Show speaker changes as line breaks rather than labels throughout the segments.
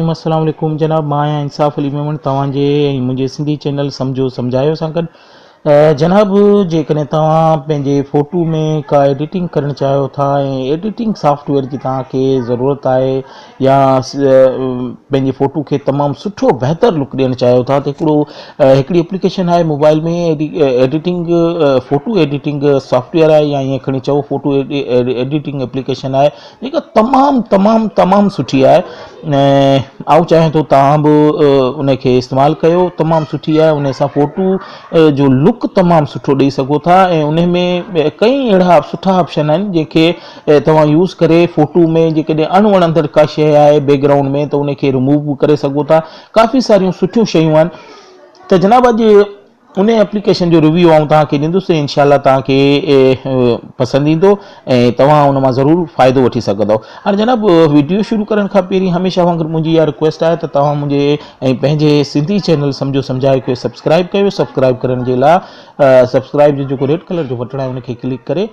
रहीम अस्सलाम वालेकुम जनाब। मां आहियां इंसाफ़ अली मेमन तव्हांजे ऐं मुंहिंजे सिंधी चैनल सम्झो सम्झायो सां गॾु। जनाब, जेकॾहिं तव्हां पंहिंजे फ़ोटू में का एडिटिंग करणु चाहियो था ऐं एडिटिंग सॉफ्टवेयर जी तव्हांखे ज़रूरत आहे या पंहिंजे फ़ोटू खे तमामु सुठो बहितर लुक ॾियणु चाहियो था त हिकिड़ी एप्लीकेशन आहे मोबाइल में एडिटिंग फ़ोटू एडिटिंग सॉफ्टवेयर आहे या ईअं खणी चओ फ़ोटू एडिटिंग एप्लीकेशन आहे जेका तमामु सुठी आहे। ऐं आउं चाहियां थो तव्हां बि उनखे इस्तेमालु कयो। तमामु सुठी आहे, उन सां फ़ोटू जो लुक तमामु सुठो ॾेई सघो था ऐं उन में कई अहिड़ा सुठा ऑप्शन आहिनि जेके तव्हां यूज़ करे फ़ोटू में जेकॾहिं अणवणंदड़ का शइ आहे बैकग्राउंड में त उनखे रिमूव बि करे सघो था। काफ़ी सारियूं सुठियूं शयूं आहिनि। त जनाब, अॼु उन एप्लीकेशन जो रिव्यू आऊं तव्हांखे ॾींदुसि। इंशाल्लाह तव्हांखे पसंदि ईंदो ऐं तव्हां उन मां ज़रूरु फ़ाइदो वठी सघंदव। हाणे जनाब, वीडियो शुरू करण खां पहिरीं हमेशह वांगुरु मुंहिंजी इहा रिक्वेस्ट आहे त तव्हां मुंहिंजे ऐं पंहिंजे सिंधी चैनल सम्झो सम्झायो खे सब्सक्राइब कयो। सब्सक्राइब करण जे लाइ सब्सक्राइब जो जेको रेड कलर जो बटण आहे उनखे क्लिक करे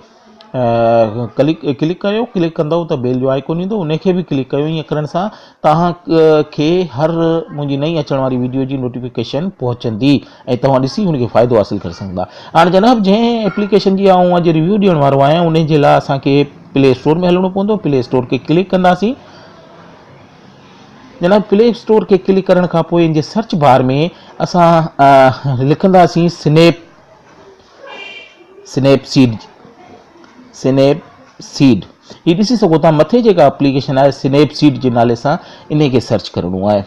क्लिक कयो। क्लिक कंदव त बेल जो आइकॉन ईंदो, उनखे बि क्लिक कयो। ईअं करण सां तव्हांखे हर मुंहिंजी नई अचण वारी वीडियो जी नोटिफिकेशन पहुचंदी ऐं तव्हां ॾिसी हुनखे फ़ाइदो हासिलु करे सघंदा। हाणे जनाब, जंहिं एप्लीकेशन जी आऊं अॼु रिव्यू ॾियण वारो आहियां उन जे लाइ असांखे प्ले स्टोर में हलणो पवंदो। प्ले स्टोर खे क्लिक कंदासीं। जनाब, प्ले स्टोर खे क्लिक करण खां पोइ इन जे सर्च बार में असां लिखंदासीं स्नैपसीड। ये ॾिसी सघो था मथे जेका एप्लीकेशन आहे स्नैपसीड जे नाले सां इन खे सर्च करणो आहे।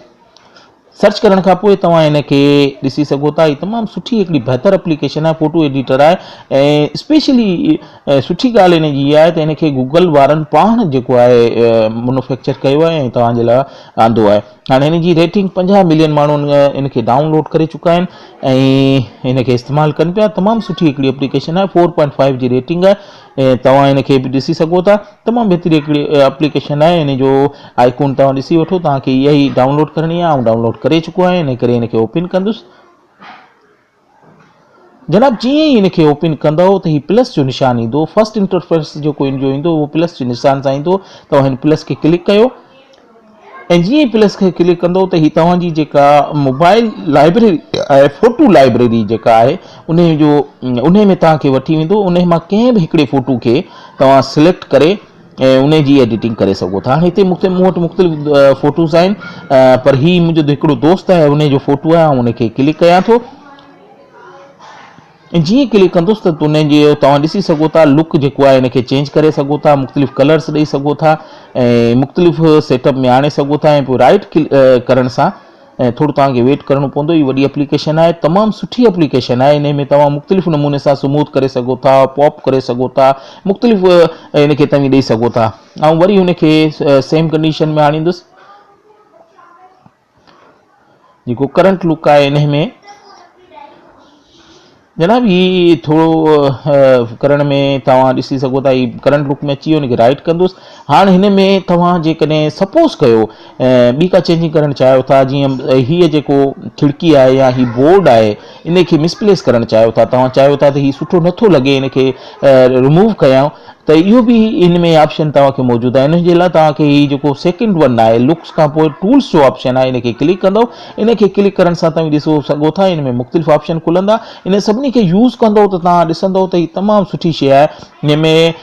सर्च करण खां पोइ तव्हां इनखे ॾिसी सघो था। हीअ तमामु सुठी हिकिड़ी बहितर एप्लीकेशन आहे, फ़ोटो एडिटर आहे ऐं स्पेशली सुठी ॻाल्हि इन जी इहा आहे त इनखे गूगल वारनि पाण जेको आहे मैन्युफैक्चर कयो आहे ऐं तव्हांजे लाइ आंदो आहे। हाणे हिन जी रेटिंग 50 मिलियन माण्हू इनखे डाउनलोड करे चुका आहिनि ऐं इनखे इस्तेमालु कनि पिया। तमामु सुठी हिकिड़ी एप्लीकेशन आहे, 4.5 जी रेटिंग आहे ऐं तव्हां इनखे बि ॾिसी सघो था। तमामु बहितरीन हिकिड़ी एप्लीकेशन आहे। इन जो आइकॉन तव्हां ॾिसी वठो, तव्हांखे इहा ई डाउनलोड करणी आहे। ऐं डाउनलोड करे चुको आहे, इन करे इनखे ओपन कंदुसि। जनाब, जीअं ई इनखे ओपन कंदव त हीउ प्लस जो निशान ईंदो। फर्स्ट इंटरफेस जेको इन जो ईंदो उहो प्लस जे निशान सां ईंदो। तव्हां हिन प्लस खे क्लिक कयो ऐं जीअं ई प्लस खे क्लिक कंदो त हीअ तव्हांजी जेका मोबाइल लाइब्रेरी आहे, फ़ोटू लाइब्रेरी जेका आहे उन में तव्हांखे वठी वेंदो। उन मां कंहिं बि हिकिड़े फ़ोटू खे तव्हां सिलेक्ट करे ऐं उन जी एडिटिंग करे सघो था। हाणे हिते मूं वटि मुख़्तलिफ़ फ़ोटूज़ आहिनि, पर हीउ मुंहिंजो हिकिड़ो दोस्त आहे, उन जो फ़ोटू आहे। ऐं उनखे क्लिक कयां थो ऐं जीअं क्लिक कंदुसि त उन जो तव्हां ॾिसी सघो था लुक जेको आहे इनखे चेंज करे सघो था, मुख़्तलिफ़ कलर्स ॾेई सघो था ऐं मुख़्तलिफ़ सेटअप में आणे सघो था। ऐं पोइ राइट करण सां थोरो तव्हांखे वेट करणो पवंदो। हीअ वॾी एप्लीकेशन आहे, तमामु सुठी एप्लीकेशन आहे। इन में तव्हां मुख़्तलिफ़ नमूने सां स्मूथ करे सघो था, पॉप करे सघो था, मुख़्तलिफ़ इनखे तव्हां ॾेई सघो था। ऐं वरी हुनखे सेम कंडीशन में आणींदुसि। जेको करंट लुक आहे इन में जनाब, ही थोरो करण में तव्हां ॾिसी सघो था। ही करंट लुक में अची वियो, हुनखे राइट कंदुसि। हाणे हिन में तव्हां जेकॾहिं सपोज़ कयो ॿी का चेंजिंग करणु चाहियो था, जीअं हीअ जेको खिड़की आहे या ही बोर्ड आहे इनखे मिसप्लेस करणु चाहियो था, तव्हां चाहियो था त हीउ सुठो नथो लॻे, इनखे रिमूव कयां, त इहो बि इन में ऑप्शन तव्हांखे मौजूदु आहे। इन जे लाइ तव्हांखे हीउ जेको सेकेंड वन आहे लुक्स खां पोइ टूल्स जो ऑप्शन आहे, इनखे क्लिक कंदव। इनखे क्लिक करण सां तव्हां ॾिसो सघो था इन में मुख़्तलिफ़ ऑप्शन खुलंदा। इन सभिनी खे यूज़ कंदव त तव्हां ॾिसंदव त हीअ तमामु सुठी शइ आहे। हिन में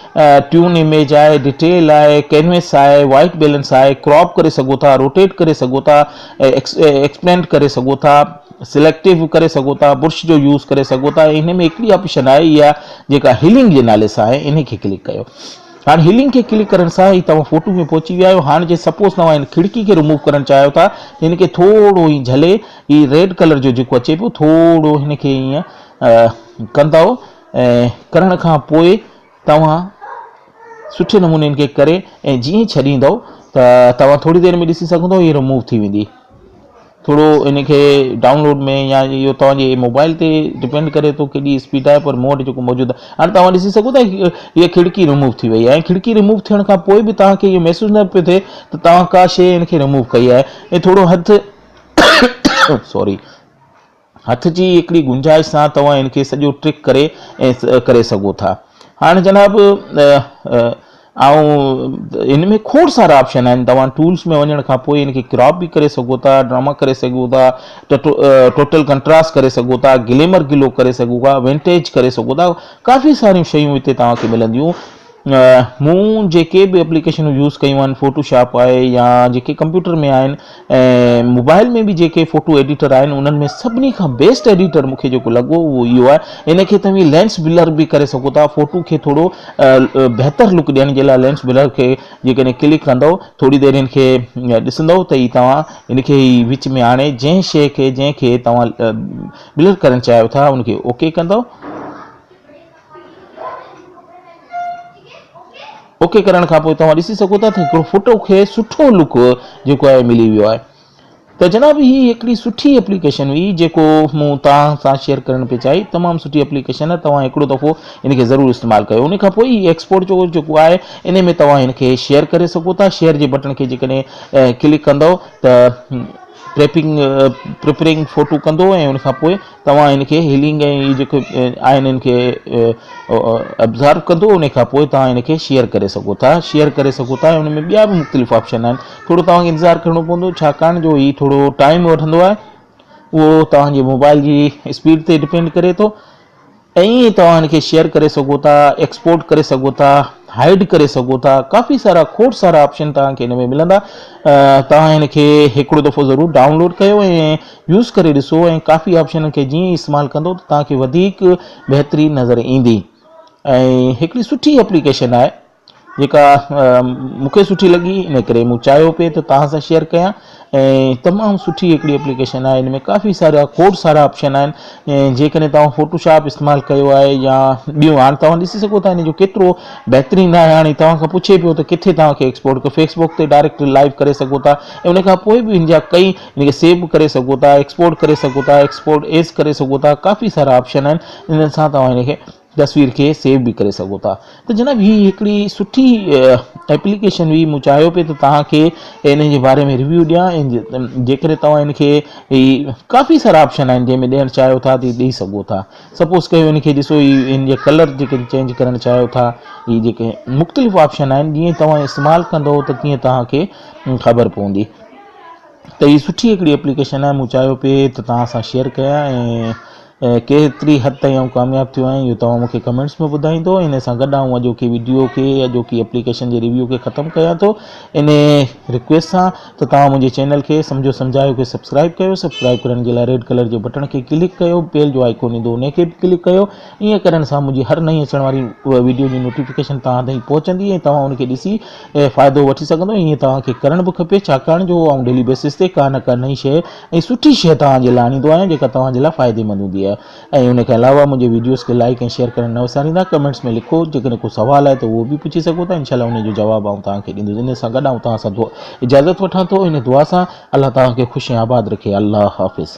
ट्यून इमेज आहे, डिटेल आहे, कैनवस आहे, वाइट बैलेंस आहे, क्रॉप करे सघो था, रोटेट करे सघो था, एक्सपेंड करे सघो था, सिलेक्टिव करे सघो था, बुर्श जो यूज़ करे सघो था। हिन में हिकिड़ी ऑप्शन आहे इहा जेका हीलिंग जे नाले सां आहे, इनखे क्लिक कयो। हाणे हीलिंग खे क्लिक करण सां ई तव्हां फ़ोटू में पहुची विया आहियो। हाणे जे सपोज़ तव्हां हिन खिड़की खे रिमूव करणु चाहियो था, हिनखे थोरो ई झले ही रेड कलर जो जेको अचे पियो थोरो हिनखे ईअं कंदव ऐं करण खां पोइ तव्हां सुठे नमूने इनखे करे ऐं जीअं ई छॾींदव त तव्हां थोरी देरि में ॾिसी सघंदव हीअ रिमूव थी वेंदी। थोरो इनखे डाउनलोड में या इहो तव्हांजे मोबाइल ते डिपेंड करे थो केॾी स्पीड आहे, पर मूं वटि जेको मौजूदु आहे। हाणे तव्हां ॾिसी सघो था हीअ खिड़की रिमूव थी वई आहे। ऐं खिड़की रिमूव थियण खां पोइ बि तव्हांखे इहो महसूसु न पियो थिए त तव्हां का शइ इनखे रिमूव कई आहे। ऐं थोरो हथ जी हिकिड़ी गुंजाइश सां तव्हां इनखे सॼो ट्रिक करे ऐं करे सघो था। हाणे जनाब, ऐं इन में खोड़ सारा ऑप्शन आहिनि। तव्हां टूल्स में वञण खां पोइ इनखे क्रॉप बि करे सघो था, ड्रामा करे सघो था, टोटल कंट्रास्ट करे सघो था, ग्लेमर गिलो करे सघो था, विंटेज करे सघो था। काफ़ी सारियूं शयूं हिते तव्हांखे मिलंदियूं। मूं जेके बि एप्लीकेशन यूज़ कयूं आहिनि, फोटोशॉप आहे या जेके कंप्यूटर में आहिनि ऐं मोबाइल में बि जेके फ़ोटो एडिटर आहिनि, उन्हनि में सभिनी खां बेस्ट एडिटर मूंखे जेको लॻो उहो इहो आहे। इनखे तव्हां लेंस ब्लर बि करे सघो था, फ़ोटो खे थोरो बहितर लुक ॾियण जे लाइ लेंस ब्लर खे जेकॾहिं क्लिक कंदव, थोरी देरि इनखे ॾिसंदव त ई तव्हां इनखे ई विच में आणे जंहिं शइ खे जंहिंखे तव्हां ब्लर करणु चाहियो था उनखे ओके कंदव। ओके करण खां पोइ तव्हां ॾिसी सघो था त हिकिड़ो फोटो खे सुठो लुक जेको आहे मिली वियो आहे। त जनाब ही हिकिड़ी सुठी एप्लीकेशन हुई जेको मूं तव्हां सां शेयर करण पे चाहिए। तमामु सुठी एप्लीकेशन आहे, तव्हां हिकिड़ो दफ़ो इनखे ज़रूरु इस्तेमालु कयो। उन खां पोइ एक्सपोर्ट जो जेको आहे इन में तव्हां इनखे शेयर करे सघो था। शेयर जे बटन खे जेकॾहिं क्लिक कंदव त प्रिपेयरिंग फ़ोटो कंदो ऐं उनखां पोइ तव्हां इनखे हीलिंग ऐं जेके आहिनि इनखे ऑब्ज़र्व कंदो। उन खां पोइ तव्हां इनखे शेयर करे सघो था। उन में ॿिया बि मुख़्तलिफ़ ऑप्शन आहिनि। थोरो तव्हांखे इंतज़ारु करिणो पवंदो, छाकाणि जो ही थोरो टाइम वठंदो आहे। उहो तव्हांजे मोबाइल जी स्पीड ते डिपेंड करे थो। ऐं ईअं तव्हां इनखे शेयर करे सघो था, एक्सपोर्ट करे सघो था, हाइड करे सघो था। काफ़ी सारा खोड़ सारा ऑप्शन तव्हांखे हिन में मिलंदा। तव्हां इनखे हिकिड़ो दफ़ो ज़रूरु डाउनलोड कयो ऐं यूज़ करे ॾिसो ऐं काफ़ी ऑप्शन खे जीअं इस्तेमालु कंदो त तव्हांखे वधीक बहितरीन नज़र ईंदी। ऐं हिकिड़ी सुठी एप्लीकेशन आहे जेका मूंखे सुठी लॻी, इन करे मूं चाहियो पिए त तव्हां सां शेयर कयां। ऐं तमामु सुठी हिकिड़ी एप्लीकेशन आहे। इन में काफ़ी सारा खोड़ सारा ऑप्शन आहिनि। ऐं जेकॾहिं तव्हां फोटोशॉप इस्तेमालु कयो आहे या ॿियूं, हाणे तव्हां ॾिसी सघो था इन जो केतिरो बहितरीनु आहे। हाणे तव्हां खां पुछे पियो त किथे तव्हांखे एक्सपोर्ट कयो, फेसबुक ते डायरेक्ट लाइव करे सघो था ऐं उन खां पोइ बि इन जा कई इनखे सेव करे सघो था, एक्सपोर्ट करे सघो था, एक्सपोर्ट एज करे सघो था। काफ़ी सारा ऑप्शन आहिनि, इन सां तव्हां इनखे तस्वीर खे सेव बि करे सघो था। त जनाब ही हिकिड़ी सुठी एप्लीकेशन हुई। मूं चाहियो पिए त तव्हांखे इन जे बारे में रिव्यू ॾियां ऐं जेकॾहिं तव्हां इनखे काफ़ी सारा ऑप्शन आहिनि जंहिंमें ॾियणु चाहियो था त ॾेई सघो था। सपोज़ कयो इनखे ॾिसो, इन जे कलर जेके चेंज करणु चाहियो था, ही जेके मुख़्तलिफ़ ऑप्शन आहिनि, जीअं तव्हां इस्तेमालु कंदो त कीअं तव्हांखे ख़बर पवंदी। त ही सुठी हिकिड़ी एप्लीकेशन आहे। मूं चाहियो पिए त तव्हां सां शेयर कयां ऐं केतिरी हद ताईं आऊं कामयाबु थियो आहियां इहो तव्हां मूंखे कमेंट्स में ॿुधाईंदो। इन सां गॾु आऊं अॼोकी वीडियो खे, अॼोकी एप्लीकेशन जे रिव्यू खे ख़तमु कयां थो इन रिक्वेस्ट सां त तव्हां मुंहिंजे चैनल खे सम्झो सम्झायो खे सब्सक्राइब कयो। सब्सक्राइब करण जे लाइ रेड कलर जे बटन खे क्लिक कयो, बेल जो आइकॉन ईंदो उन खे बि क्लिक कयो। ईअं करण सां मुंहिंजी हर नई अचण वारी वीडियो जी नोटिफिकेशन तव्हां ताईं पहुचंदी ऐं तव्हां उनखे ॾिसी फ़ाइदो वठी सघंदो। ईअं तव्हांखे करणु बि खपे, छाकाणि जो आऊं डेली बेसिस ते का न का नई शइ ऐं सुठी शइ तव्हांजे लाइ आणींदो आहियां जेका तव्हांजे लाइ फ़ाइदेमंद हूंदी आहे। ऐं उन खां अलावा मुंहिंजे वीडियोज़ खे लाइक ऐं शेयर करणु न विसारींदा। कमेंट्स में लिखो, जेकॾहिं को सुवाल आहे त उहो बि पुछी सघो था। इंशाल्लाह उन जो जवाबु आऊं तव्हांखे ॾींदुसि। इन सां गॾु आऊं तव्हां सां इजाज़त वठां थो इन दुआ सां। अल्लाह तव्हांखे ख़ुशि ऐं आबाद रखे। अल्लाह हाफ़िज़।